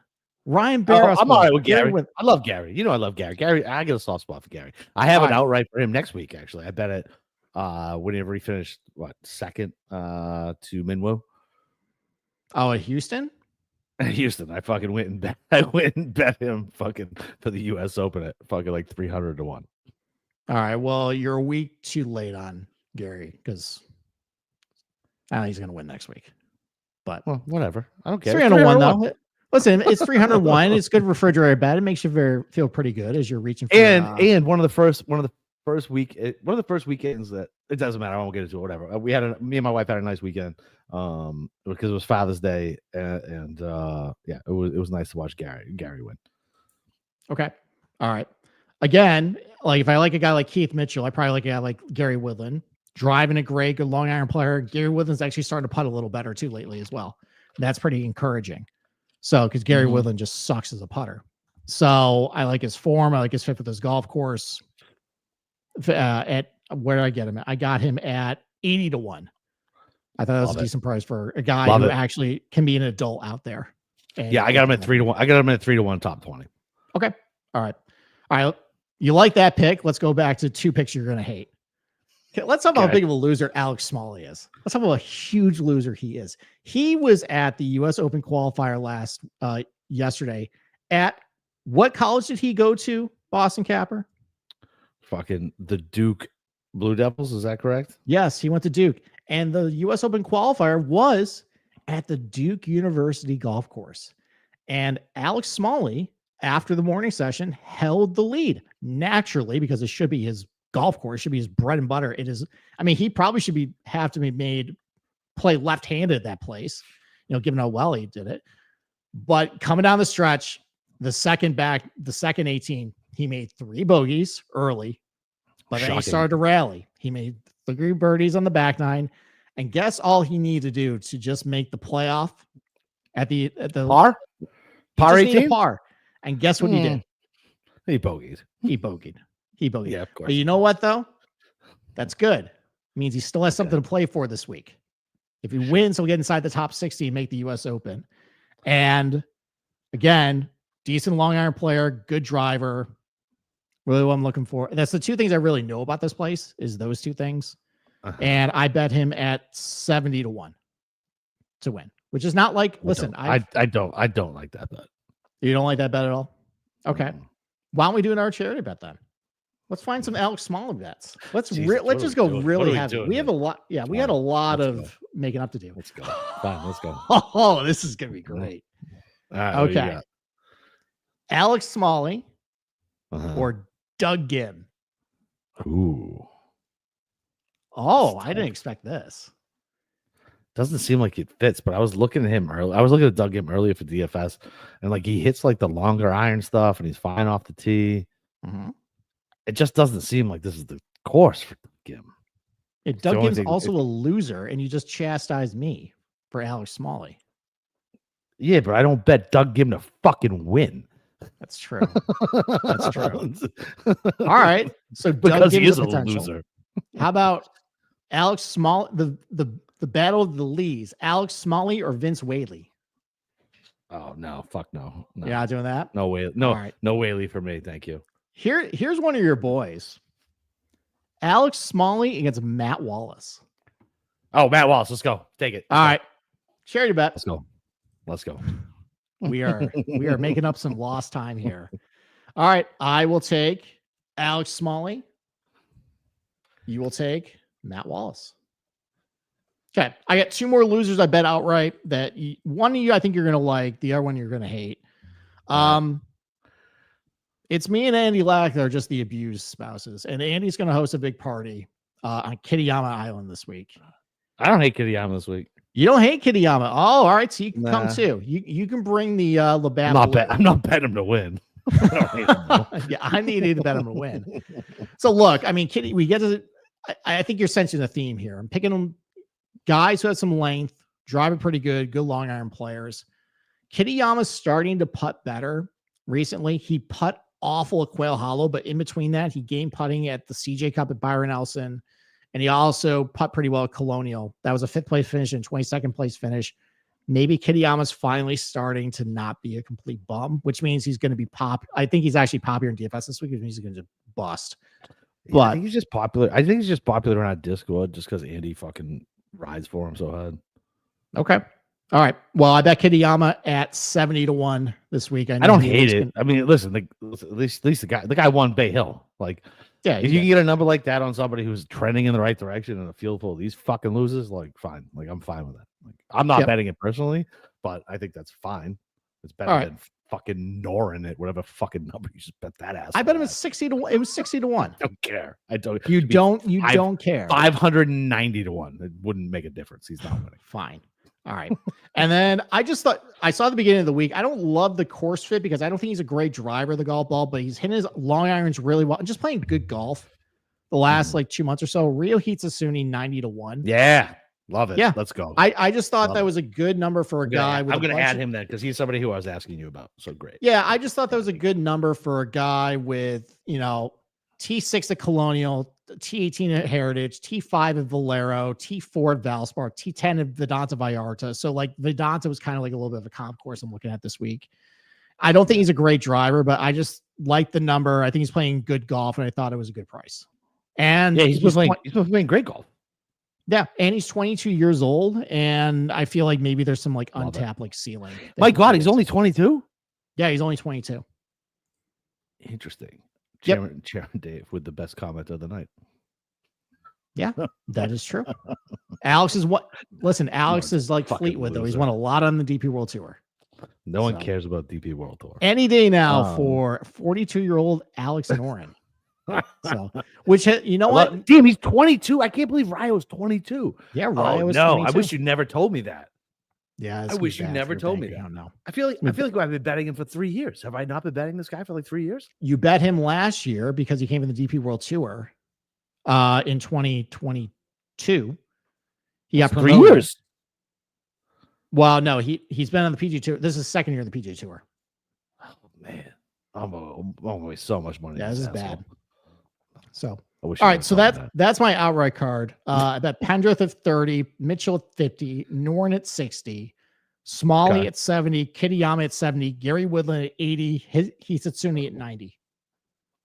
Ryan Oh, Barros. I'm all right with Gary. Woodland. I love Gary. You know I love Gary. Gary, I get a soft spot for Gary. I have an outright for him next week, actually. I bet it whenever he finished, second to Minwoo. Oh, at Houston? Houston. I fucking went and bet him fucking for the US Open at fucking like 300 to 1. All right. Well, you're a week too late on Gary because he's going to win next week. But Well, whatever. I don't care. 301 though. Listen, it's 301. It's good refrigerator bet. It makes you feel pretty good as you're reaching for And one of the first weekends that it doesn't matter. I won't get into it. Whatever. Me and my wife had a nice weekend because it was Father's Day and yeah, it was nice to watch Gary win. Okay. All right. Again, like if I like a guy like Keith Mitchell, I probably like a guy like Gary Woodland. Driving a great, good long iron player. Gary Woodland's actually starting to putt a little better too lately as well. That's pretty encouraging. So, because Gary Woodland just sucks as a putter. So I like his form. I like his fit for this golf course. At where did I get him at? I got him at 80 to 1. I thought that was a decent price for a guy who actually can be an adult out there. And yeah, I got him at 3 to 1. I got him at 3 to 1 top 20. Okay. All right. All right. You like that pick? Let's go back to 2 picks you're going to hate. Okay, let's talk about how big of a loser Alex Smalley is. Let's talk about a huge loser he is. He was at the U.S. Open qualifier yesterday. At what college did he go to, Boston Capper? Fucking the Duke Blue Devils. Is that correct? Yes, he went to Duke. And the U.S. Open qualifier was at the Duke University golf course. And Alex Smalley, after the morning session, held the lead naturally because it should be his golf course, should be his bread and butter. It is. I mean, he probably should have to be made play left-handed at that place, given how well he did it. But coming down the stretch, the second 18, he made 3 bogeys early, but then he started to rally. He made 3 birdies on the back 9, and guess all he needed to do to just make the playoff at the par 18 par. And guess what he did? He bogeyed. He bogeyed. He bogeyed. Yeah, of course. But you know what, though? That's good. Means he still has something to play for this week. If he wins, he'll get inside the top 60 and make the U.S. Open. And again, decent long iron player, good driver. Really what I'm looking for. That's the two things I really know about this place is those two things. And I bet him at 70-1 to win, which is not like, listen, I don't like that bet. You don't like that bet at all? Okay. Why don't we do another charity bet then? Let's find some Alex Smalley bets. Let's just go really heavy. We have a lot. Yeah, we had a lot of making up to do. Let's go. Fine, let's go. Oh, this is gonna be great. All right, okay. Alex Smalley or Doug Gim. Ooh. Oh, I didn't expect this. Doesn't seem like it fits, but I was looking at him early. I was looking at Doug Gim earlier for DFS, and like he hits like the longer iron stuff, and he's fine off the tee. It just doesn't seem like this is the course for Gim. Doug Gim's also a loser, and you just chastised me for Alex Smalley. Yeah, but I don't bet Doug Gim to fucking win. That's true. That's true. All right. So because Doug Gim he is a potential. loser. How about Alex Smalley, the battle of the Lees, Alex Smalley or Vince Whaley? Oh no, fuck no. You're not doing that? No way. No, right. No Whaley for me. Thank you. Here's one of your boys. Alex Smalley against Matt Wallace. Oh, Matt Wallace. Let's go. Take it. All right. Charity bet. Let's go. Let's go. We are making up some lost time here. All right. I will take Alex Smalley. You will take Matt Wallace. Okay. I got two more losers I bet outright that one of you I think you're going to like. The other one you're going to hate. It's me and Andy Lack that are just the abused spouses. And Andy's going to host a big party on Kitayama Island this week. I don't hate Kitayama this week. You don't hate Kitayama. Oh, all right. So you can come too. You can bring the Labatt. I'm not betting him to win. Yeah, I need to bet him to win. So look, I mean, Kitty, we get to. I think you're sensing a theme here. I'm picking them guys who have some length, driving pretty good long iron players. Kitayama's starting to putt better recently. He putt awful at Quail Hollow, but in between that, he game putting at the CJ Cup at Byron Nelson. And he also putt pretty well at Colonial. That was a 5th place finish and 22nd place finish. Maybe Kitayama's finally starting to not be a complete bum, which means he's going to be I think he's actually popular in DFS this week, which means he's going to bust. But I think he's just popular. I think he's just popular on Discord just because Andy fucking rides for him so hard. Okay. All right. Well, I bet Kitayama at 70-1 this week. I don't hate it. I mean, listen, at least the guy won Bay Hill. Like, yeah, if you can get a number like that on somebody who's trending in the right direction in a field full of these fucking losers, like, fine. Like, I'm fine with that. Like, I'm not betting it personally, but I think that's fine. It's better than fucking Noran at whatever fucking number you just bet that ass. I bet him at 60-1. It was 60-1. I don't care. I don't. You don't care. 590-1. It wouldn't make a difference. He's not winning. Fine. All right. And then I just thought I saw at the beginning of the week. I don't love the course fit because I don't think he's a great driver of the golf ball, but he's hitting his long irons really well and just playing good golf the last like 2 months or so. Rio Heats Asuni 90-1. Yeah. Love it. Yeah. Let's go. I just thought that was a good number for a guy. I'm going to add him then because he's somebody who I was asking you about. So great. Yeah. I just thought that was a good number for a guy with, T6 at Colonial, T18 at Heritage, T5 at Valero, T4 at Valspar, T10 at Vedanta Vallarta. So like Vedanta was kind of like a little bit of a comp course I'm looking at this week. I don't think he's a great driver, but I just like the number. I think he's playing good golf, and I thought it was a good price. And yeah, he's playing great golf. Yeah, and he's 22 years old, and I feel like maybe there's some like untapped like ceiling. My God, he's only 22? Yeah, he's only 22. Interesting. Chairman Dave with the best comment of the night. Yeah, that is true. Alex is Alex is like Fleetwood, though. He's won a lot on the DP World Tour. No one cares about DP World Tour. Any day now for 42-year-old Alex Noran. So, what? Damn, he's 22. I can't believe Ryo's 22. Yeah, Ryo was 22. 22. I wish you never told me that. Yeah, I wish you never told me that. I don't know. I feel like I've been betting him for 3 years. Have I not been betting this guy for like 3 years? You bet him last year because he came in the DP World Tour in 2022. He got 3 years. Well, no, he's been on the PGA Tour. This is his second year on the PGA Tour. Oh man, I'm always so much money. Yeah, this is bad. So I wish all you right, would've so told me that's my outright card. I bet Pendrith at 30, Mitchell at 50, Noran at 60, Smalley Okay. at 70, Kitayama at 70, Gary Woodland at 80, Hisatsuni at 90.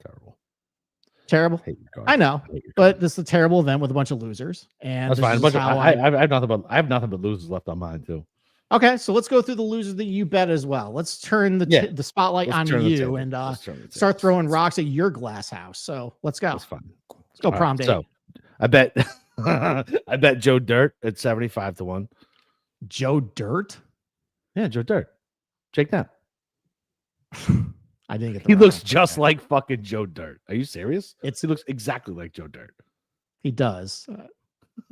Terrible. Terrible. Hate your card. I know, Hate your but card. this is a terrible event with a bunch of losers. And That's this fine. is how I have nothing but losers left on mine too. Okay, so let's go through the losers that you bet as well. Let's turn the spotlight Let's on turn the you table. and Let's turn the tables. start throwing rocks at your glass house. So let's go. That's fine. Let's go All prom right, date. So I bet I bet Joe Dirt at 75 to 1. Joe Dirt? Yeah, Joe Dirt. Jake Knapp. I didn't get the He looks reference. just Okay. like fucking Joe Dirt. Are you serious? It's He looks exactly like Joe Dirt. he does.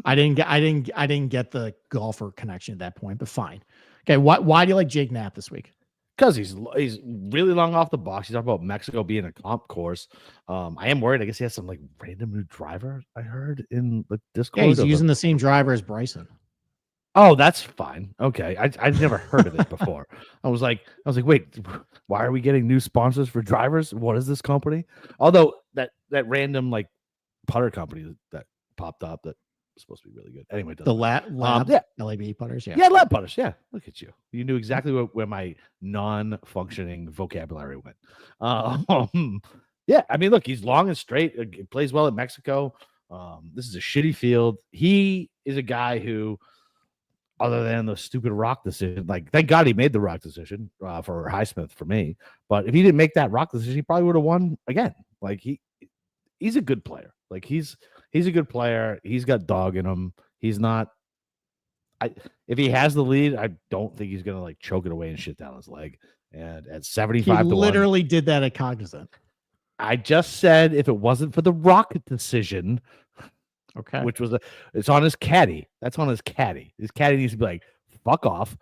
I didn't get the golfer connection at that point, but fine. Okay, why do you like Jake Knapp this week? Because he's really long off the box. He's talking about Mexico being a comp course. I am worried. I guess he has some like random new driver. I heard in the Discord. Yeah, he's using the same driver as Bryson. Oh, that's fine. Okay, I've never heard of it before. I was like, wait, why are we getting new sponsors for drivers? What is this company? Although that random like putter company that popped up that was supposed to be really good. Anyway, The lab LAB putters. Yeah. Yeah, lab putters. Yeah, look at you. You knew exactly where my non-functioning vocabulary went. Yeah, I mean, look, he's long and straight. He plays well at Mexico. This is a shitty field. He is a guy who, other than the stupid rock decision, like thank God he made the rock decision for Highsmith for me. But if he didn't make that rock decision, he probably would have won again. Like he's a good player. Like he's a good player. He's got dog in him. He's not. If he has the lead, I don't think he's gonna like choke it away and shit down his leg. And at 75 He to 1, literally did that at Cognizant. I just said if it wasn't for the rock decision, Okay. which was it's on his caddy. That's on his caddy. His caddy needs to be like, fuck off,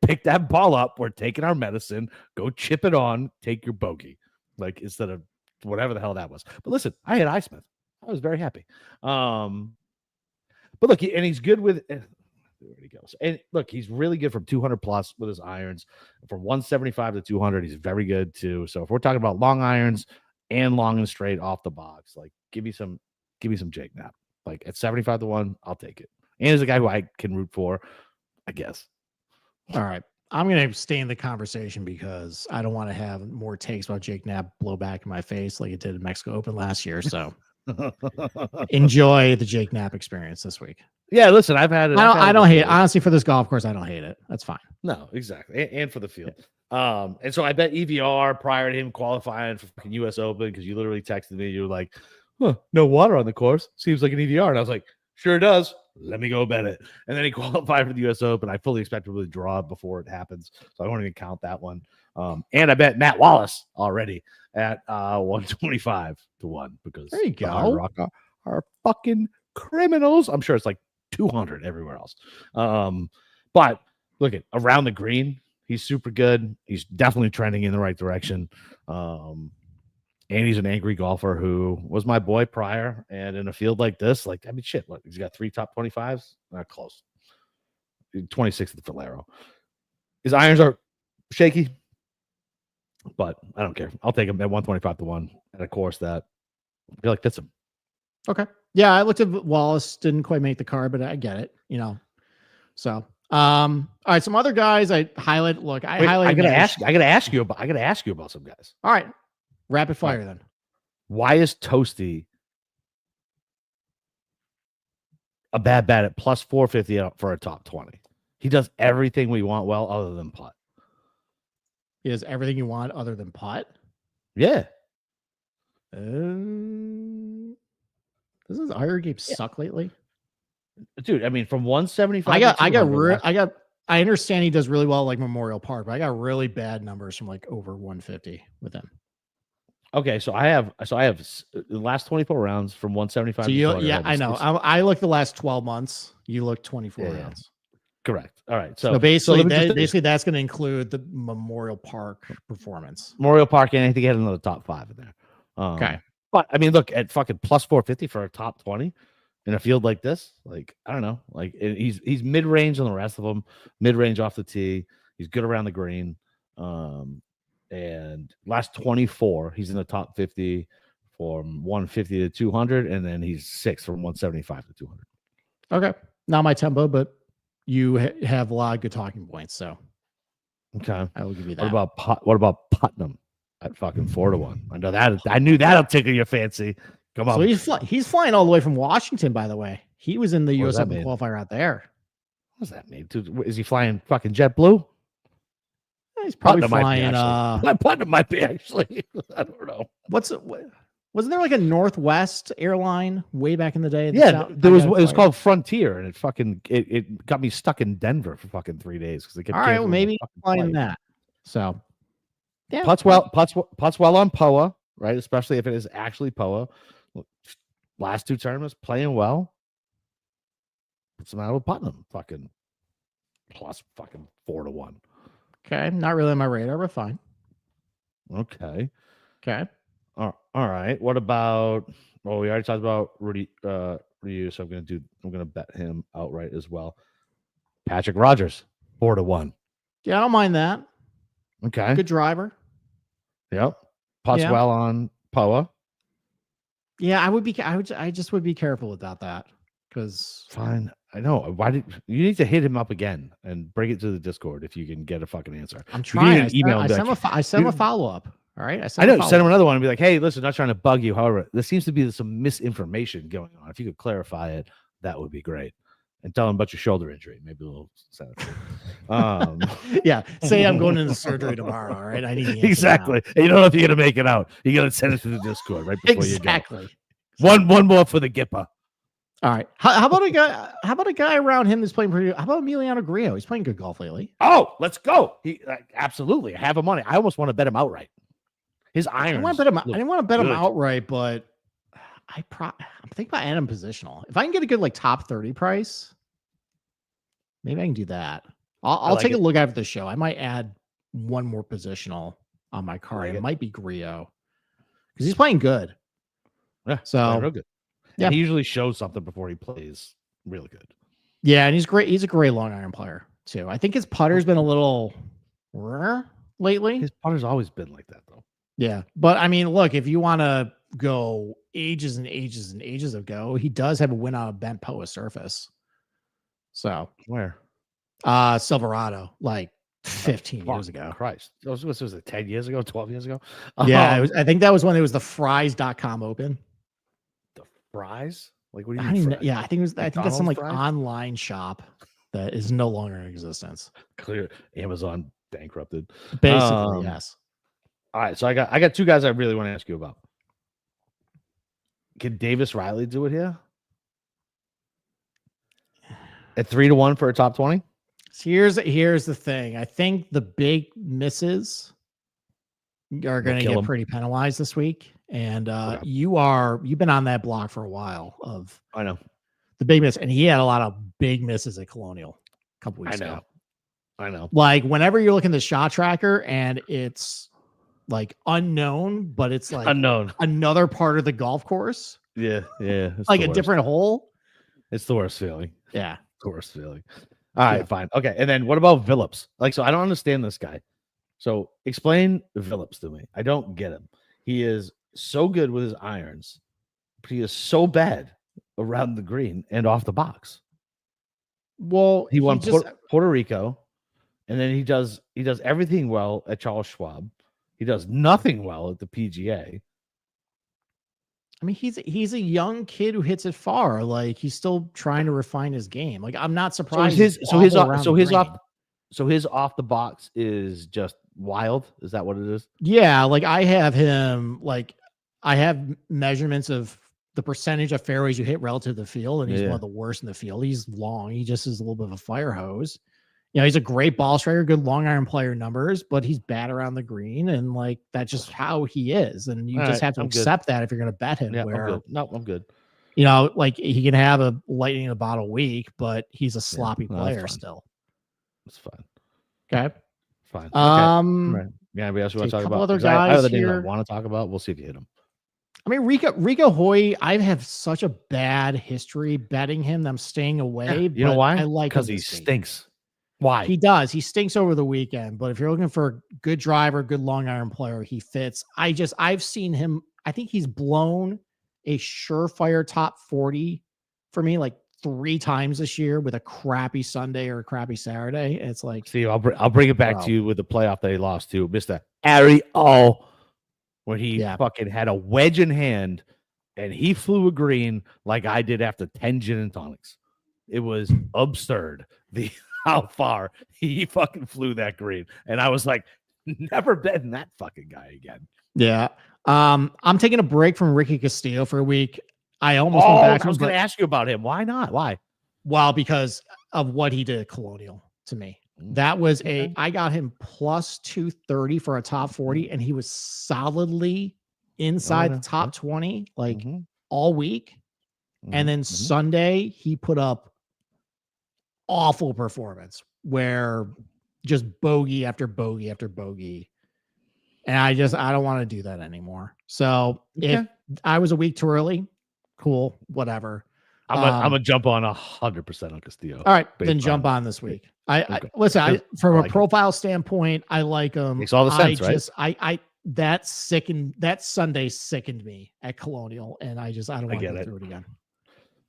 pick that ball up. We're taking our medicine. Go chip it on. Take your bogey, like instead of whatever the hell that was. But listen, I had Highsmith. I was very happy. But look, he's good with. Where he goes, and look, he's really good from 200 plus with his irons. From 175 to 200, he's very good too. So if we're talking about long irons and long and straight off the box, like give me some Jake Knapp. Like at 75 to 1, I'll take it. And he's a guy who I can root for, I guess. All right. I'm going to stay in the conversation because I don't want to have more takes about Jake Knapp blow back in my face like it did in Mexico Open last year. So enjoy the Jake Knapp experience this week. Yeah, listen, I've had it. I don't hate it. Honestly, for this golf course, I don't hate it. That's fine. No, exactly. And for the field. And so I bet EVR prior to him qualifying for fucking US Open, because you literally texted me, you were like, huh, no water on the course. Seems like an EVR. And I was like, sure does. Let me go bet it. And then he qualified for the US Open. I fully expect him to draw before it happens. So I won't even count that one. And I bet Matt Wallace already at 125 to 1 because There you the go. Hard Rock are fucking criminals. I'm sure it's like 200 everywhere else. But look at around the green, he's super good. He's definitely trending in the right direction. And he's an angry golfer who was my boy prior. And in a field like this, like, I mean, shit, look, he's got 3 top 25s. Not close. 26 at the Valero. His irons are shaky, but I don't care. I'll take him at 125 to 1 at a course that I feel like fits him. Okay. Yeah, I looked at Wallace, didn't quite make the card, but I get it, you know. So, all right, some other guys I highlight. Look, I highlighted. I gotta ask you about some guys. All right, rapid fire then. Why is Toasty a bad bet at plus 450 for a top 20? He does everything we want well other than putt. He has everything you want other than putt. Yeah. Does his iron game suck lately? Dude, I mean, from 175 I understand he does really well like Memorial Park, but I got really bad numbers from like over 150 with him. Okay, so I have the last 24 rounds from 175 So to you, 200. yeah, I know. I look the last 12 months. You look 24 rounds. Correct. All right. So basically, that's going to include the Memorial Park performance. Memorial Park, and I think he had another top 5 in there. Okay. But I mean, look at fucking plus 450 for a top 20 in a field like this. Like, I don't know. Like, he's mid range on the rest of them, mid range off the tee. He's good around the green. And last 24, he's in the top 50 from 150 to 200, and then he's 6th from 175 to 200. Okay. Not my tempo, but you have a lot of good talking points. So Okay. I will give you that. What about Putnam at fucking 4-1? I know that. I knew that'll tickle your fancy. Come on. So he's flying all the way from Washington, by the way. He was in the What US does that Open mean? qualifier out there. What does that mean? Dude, is he flying fucking JetBlue? He's probably Putnam flying. Putnam might be actually. I don't know. Wasn't there like a Northwest airline way back in the day? Yeah, there was. It was called Frontier, and it got me stuck in Denver for fucking 3 days because they kept. All right, well, canceling the maybe fucking flying flight. that. So, yeah, Putts well on POA, right? Especially if it is actually POA. Last 2 tournaments playing well. What's the matter with Putnam? Fucking plus fucking 4-1. Okay, not really on my radar, but fine. Okay. Okay. All right. What about? Well, we already talked about Ryu, so I'm gonna bet him outright as well. Patrick Rogers, 4-1. Yeah, I don't mind that. Okay. Good driver. Yep. Putts Yeah. well on POA. Yeah, I just would be careful about that because Fine. I know. Why did you need to hit him up again and bring it to the Discord if you can get a fucking answer? I'm You trying. need an email I and be sent like, him a "Dude, follow up. All right. I send know. him a Send him follow-up. another one and be like, hey, listen, not trying to bug you. However, there seems to be some misinformation going on. If you could clarify it, that would be great. And tell him about your shoulder injury. Maybe we'll send it. Yeah. Say I'm going into surgery tomorrow. All right. I need the answer Exactly. And you don't know if you're gonna make it out. You gotta send it to the Discord right now. before Exactly. you go. One more for the Gipper. All right. How about a guy? How about a guy around him that's playing pretty? How about Emiliano Grillo? He's playing good golf lately. Oh, let's go. Absolutely. I have him on it. I almost want to bet him outright. His irons. I didn't want to bet him good. outright, but I'm thinking about adding positional. If I can get a good like top 30 price, maybe I can do that. I'll like take it. a look after the show. I might add one more positional on my card. Like it it. might be Grillo because he's playing good. Yeah. So real good. yeah. And he usually shows something before he plays really good. Yeah, and he's great. He's a great long iron player too. I think his putter's been a little rare lately. His putter's always been like that though. Yeah, but I mean, look, if you want to go ages and ages and ages ago, he does have a win on a bent POA surface. So Where? Silverado, like 15 years ago. Christ. Was it 10 years ago, 12 years ago? Yeah, I think that was when it was the fries.com open. The fries? Like what do I you don't mean? even, fries? yeah, I think that's some like McDonald's fries? online shop that is no longer in existence. Clear. Amazon bankrupted. Basically, yes. All right, so I got 2 guys I really want to ask you about. Can Davis Riley do it here? At 3-1 for a top 20? So here's the thing. I think the big misses are going to kill get him. pretty penalized this week. And you've been on that block for a while of I know. the big miss, and he had a lot of big misses at Colonial a couple weeks ago. I know. Like whenever you're looking at the shot tracker and it's like unknown, but it's like Unknown. another part of the golf course, Yeah. It's like the a worst. different hole. It's the worst feeling. Yeah. Worst feeling. All right, Yeah. fine. Okay. And then what about Phillips? Like, so I don't understand this guy. So explain Phillips to me. I don't get him. He is so good with his irons, but he is so bad around the green and off the box. Well, He won just, Puerto Rico, and then he does everything well at Charles Schwab. He does nothing well at the PGA. I mean, he's a young kid who hits it far. Like he's still trying to refine his game. Like I'm not surprised. His off the box is just wild. Is that what it is? Yeah, like I have him. Like I have measurements of the percentage of fairways you hit relative to the field, and he's one of the worst in the field. He's long. He just is a little bit of a fire hose. You know, he's a great ball striker, good long iron player numbers, but he's bad around the green, and like that's just how he is. And you just have to accept that if you're going to bet him. Yeah, where, I'm good. No, I'm good. You know, like he can have a lightning in a bottle week, but he's a sloppy no, player that's fine. still. It's fine. Okay. Fine. Okay. Right. Yeah, anybody else you want to a talk couple about? other 'Cause I have guys other names I here. want to talk about. We'll see if you hit them. I mean, Rico Hoy, I have such a bad history betting him that I'm staying away. You know but why? I like Because him he this week. stinks. Why? He does. He stinks over the weekend. But if you're looking for a good driver, good long iron player, he fits. I've seen him I think he's blown a surefire top 40 for me like 3 times this year with a crappy Sunday or a crappy Saturday. It's like, See, I'll bring it back Bro. to you with the playoff that he lost to Mr. Ariel, where he Yeah. fucking had a wedge in hand and he flew a green like I did after 10 gin and tonics. It was absurd how far he fucking flew that green. And I was like, never betting that fucking guy again. yeah. I'm taking a break from Ricky Castillo for a week. I almost went back. I was going to ask you about him. Why not? Why? Well, because of what he did at Colonial to me. That was I got him plus 230 for a top 40, and he was solidly inside the top 20 like all week. And then Sunday, he put up awful performance where just bogey after bogey after bogey. And I don't want to do that anymore. So if I was a week too early, cool, whatever. I'm gonna jump on 100% on Castillo. All right, then jump on this week. Listen, from a profile standpoint, I like him. Makes all the sense, right? That Sunday sickened me at Colonial, and I don't want to go through it again.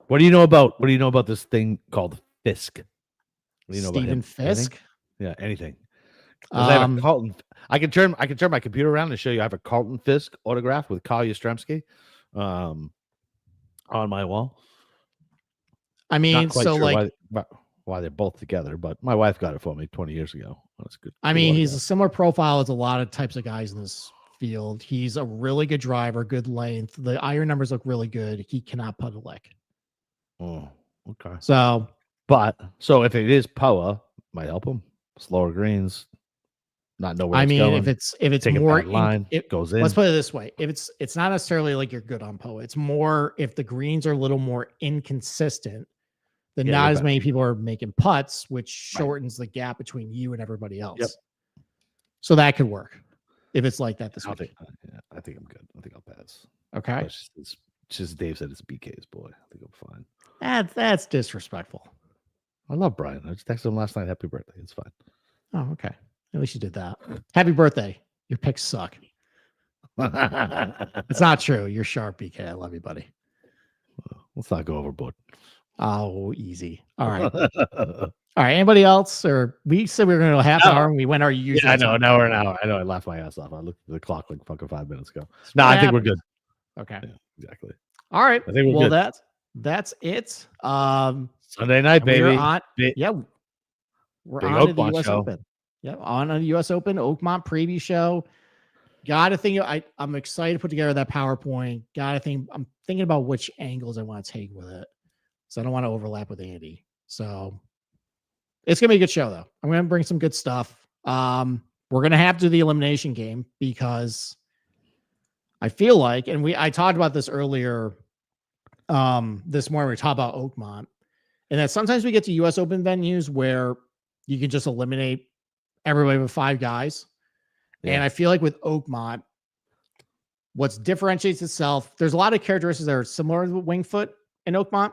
What do you know about this thing called Fisk? What do you know about him? Fisk? Anything? Yeah, anything. I have a Carlton. I can turn my computer around and show you. I have a Carlton Fisk autograph with Kyle Yastrzemski on my wall. I mean, so sure like why they're both together, but my wife got it for me 20 years ago. That's good. I mean, he's a similar profile as a lot of types of guys in this field. He's a really good driver, good length. The iron numbers look really good. He cannot put a lick. Oh, okay. So if it is power, might help him. Slower greens, not know where it's going. if it's Take more a bad line, it goes in. Let's put it this way: if it's not necessarily like you're good on Poa. It's more if the greens are a little more inconsistent, then not as many people are making putts, which shortens the gap between you and everybody else. Yep. So that could work if it's like that this week. I think I'm good. I think I'll pass. Okay. It's just Dave said it's BK's boy. I think I'm fine. That's disrespectful. I love Brian. I just texted him last night. Happy birthday. It's fine. Oh, okay. At least you did that. Happy birthday. Your picks suck. It's not true. You're sharp, BK. I love you, buddy. Let's not go overboard. Oh, easy. All right. All right. Anybody else? Or we said we were going to go half hour and we went our usual. Yeah, I know. Now we're an hour. I know. I laughed my ass off. I looked at the clock like fucking 5 minutes ago. No, I think we're good. Okay. Yeah, exactly. All right. I think we're good. That's it. Sunday night, baby. We're on to the US show. Open. Yeah, on a US Open Oakmont preview show. Gotta think I'm excited to put together that PowerPoint. I'm thinking about which angles I want to take with it. So I don't want to overlap with Andy. So it's gonna be a good show though. I'm gonna bring some good stuff. We're gonna have to do the elimination game because I feel like, and I talked about this earlier this morning, we talked about Oakmont, and that sometimes we get to US Open venues where you can just eliminate everybody with 5 guys. Yeah. And I feel like with Oakmont, what differentiates itself, there's a lot of characteristics that are similar to Wingfoot and Oakmont.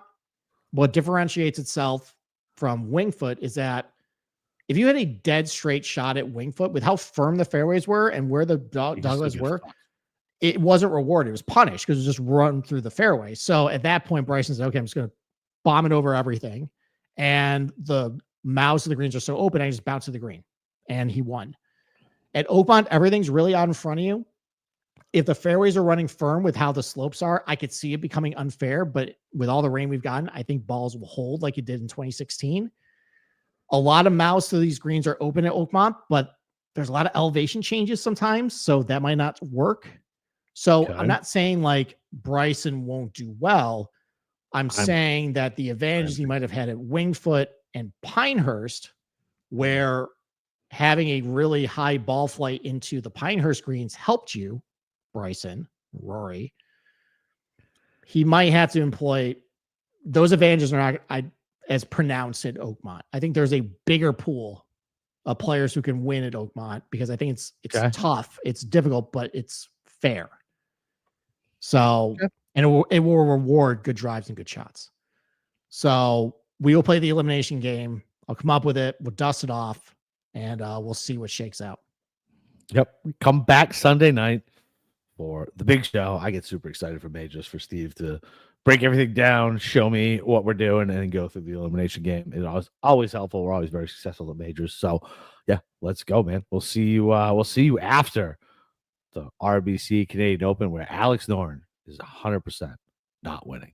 What differentiates itself from Wingfoot is that if you had a dead straight shot at Wingfoot with how firm the fairways were and where the doglegs were, it wasn't rewarded. It was punished because it was just run through the fairway. So at that point, Bryson said, okay, I'm just going to bomb it over everything. And the mouths of the greens are so open, I just bounce to the green. And he won. At Oakmont, everything's really out in front of you. If the fairways are running firm with how the slopes are, I could see it becoming unfair. But with all the rain we've gotten, I think balls will hold like it did in 2016. A lot of mouths to these greens are open at Oakmont, but there's a lot of elevation changes sometimes. So that might not work. So I'm not saying like Bryson won't do well. I'm saying that the advantages he might have had at Wingfoot and Pinehurst, where having a really high ball flight into the Pinehurst greens helped you, Bryson, Rory, he might have to employ those advantages are not as pronounced at Oakmont. I think there's a bigger pool of players who can win at Oakmont because I think it's tough, it's difficult, but it's fair. So, and it will reward good drives and good shots. So we will play the elimination game. I'll come up with it. We'll dust it off. And we'll see what shakes out. Yep. We come back Sunday night, for the big show. I get super excited for May just for Steve to break everything down, show me what we're doing, and then go through the elimination game. It's always helpful. We're always very successful at majors. So yeah, let's go, man. We'll see you. We'll see you after the RBC Canadian Open, where Alex Noran is 100% not winning.